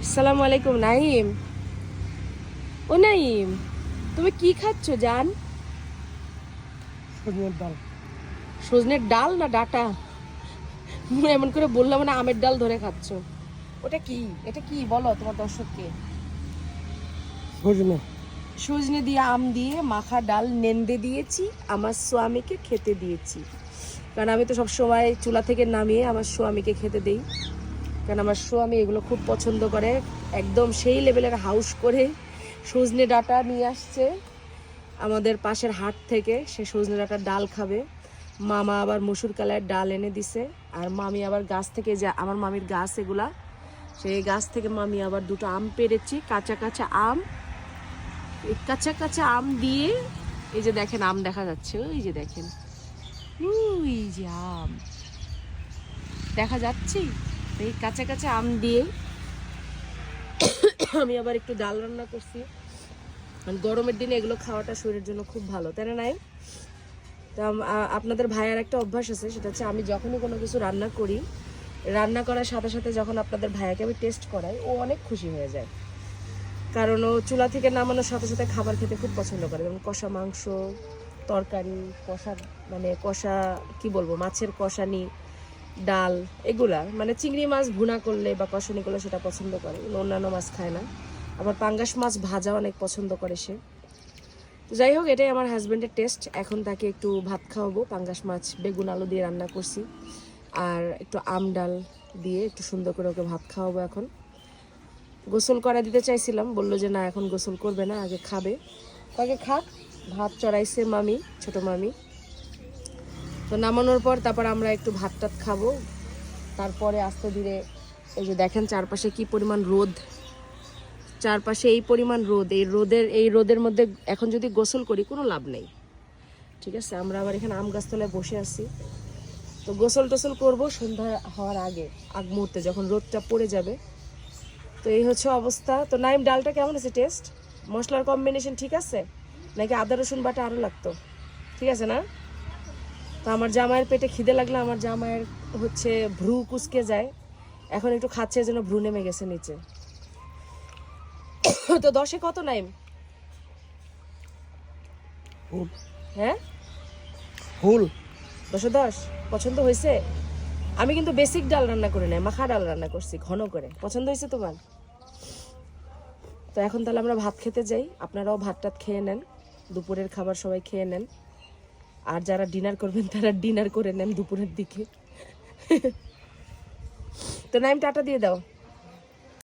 আসসালামু আলাইকুম নাইম। ও নাইম, তুমি কি খাচ্ছ জান? সজনের ডাল। সজনের ডাল না ডাটা? এমন করে বললাম না, আমের ডাল ধরে খাচ্ছ। ওটা কি? এটা কি বলো তোমার দর্শককে। সজনে। সজনে দিয়ে আম দিয়ে মাখা ডাল নেন্দে দিয়েছি, আমার স্বামীকে খেতে দিয়েছি। কারণ আমি তো সব সময় চুলা থেকে নামিয়ে আমার স্বামীকে খেতে দেই, কারণ আমার স্বামী এগুলো খুব পছন্দ করে। একদম সেই লেভেলের হাউস করে সজনে ডাঁটা নিয়ে আসছে আমাদের পাশের হাট থেকে। সে সজনে ডাঁটার ডাল খাবে। মামা আবার মসুর কালার ডাল এনে দিছে। আর মামি আবার গাছ থেকে, যে আমার মামির গাছ এগুলা, সেই গাছ থেকে মামি আবার দুটো আম পেড়েছি, কাঁচা কাঁচা আম। এই কাঁচা কাঁচা আম দিয়ে, এই যে দেখেন আম দেখা যাচ্ছে, ওই যে দেখেন, ওই যে আম দেখা যাচ্ছে। এই কাঁচা কাঁচা আম দিয়ে আমি আবার একটু ডাল রান্না করছি। গরমের দিনে এগুলো খাওয়াটা শরীরের জন্য খুব ভালো, তাই না? নাই তা আপনাদের ভাইয়ার একটা অভ্যাস আছে, সেটা হচ্ছে আমি যখনই কোনো কিছু রান্না করি, রান্না করার সাথে সাথে যখন আপনাদের ভাইয়াকে আমি টেস্ট করাই, ও অনেক খুশি হয়ে যায়। কারণ ও চুলা থেকে নামানোর সাথে সাথে খাবার খেতে খুব পছন্দ করে, যেমন কষা মাংস, তরকারি, কষা, মানে কষা কি বলবো, মাছের কষানি, ডাল, এগুলা মানে চিংড়ি মাছ ভুনা করলে বা কষানি করলে সেটা পছন্দ করে। অন্যান্য মাছ খায় না। আবার পাঙ্গাস মাছ ভাজা অনেক পছন্দ করে সে। তো যাই হোক, এটাই আমার হাজব্যান্ডের টেস্ট। এখন তাকে একটু ভাত খাওয়াবো, পাঙ্গাস মাছ বেগুন আলু দিয়ে রান্না করছি, আর একটু আম ডাল দিয়ে একটু সুন্দর করে ওকে ভাত খাওয়াবো। এখন গোসল করা দিতে চাইছিলাম, বললো যে না এখন গোসল করবে না, আগে খাবে। তাকে খাক। ভাত চড়াইছে মামি, ছোট মামি। তো নামানোর পর তারপর আমরা একটু ভাত টাত খাবো। তারপরে আস্তে ধীরে, এই যে দেখেন চারপাশে কি পরিমাণ রোদ, চারপাশে এই পরিমাণ রোদ। এই রোদের মধ্যে এখন যদি গোসল করি কোনো লাভ নেই, ঠিক আছে? আমরা আবার এখানে আম গাছতলায় বসে আছি। তো গোসল টোসল করবো সন্ধ্যা হওয়ার আগ মুহূর্তে, যখন রোদটা পড়ে যাবে। তো এই হচ্ছে অবস্থা। তো নাইম, ডালটা কেমন আছে টেস্ট? মশলার কম্বিনেশন ঠিক আছে নাকি আদা রসুন বাটা আরও লাগতো? ঠিক আছে না? তো আমার জামাইয়ের পেটে খিদে লাগলে, আমার জামাইয়ের হচ্ছে ভ্রু কুচকে যায়, এখন একটু খাচ্ছে, যেন ভ্রু নেমে গেছে নিচে। তো 10-এ কত নাইম? ফুল। হ্যাঁ, ফুল। 10-এ 10 পছন্দ হয়েছে? আমি কিন্তু বেসিক ডাল রান্না করে নাই, মাখা ডাল রান্না করছি ঘন করে। পছন্দ হয়েছে তোমার? তো এখন তাহলে আমরা ভাত খেতে যাই, আপনারাও ভাত টাত খেয়ে নেন, দুপুরের খাবার সবাই খেয়ে নেন। আর যারা ডিনার করবেন তারা ডিনার করে নেন দুপুরের দিকে। তো নাইম, টাটা দিয়ে দাও।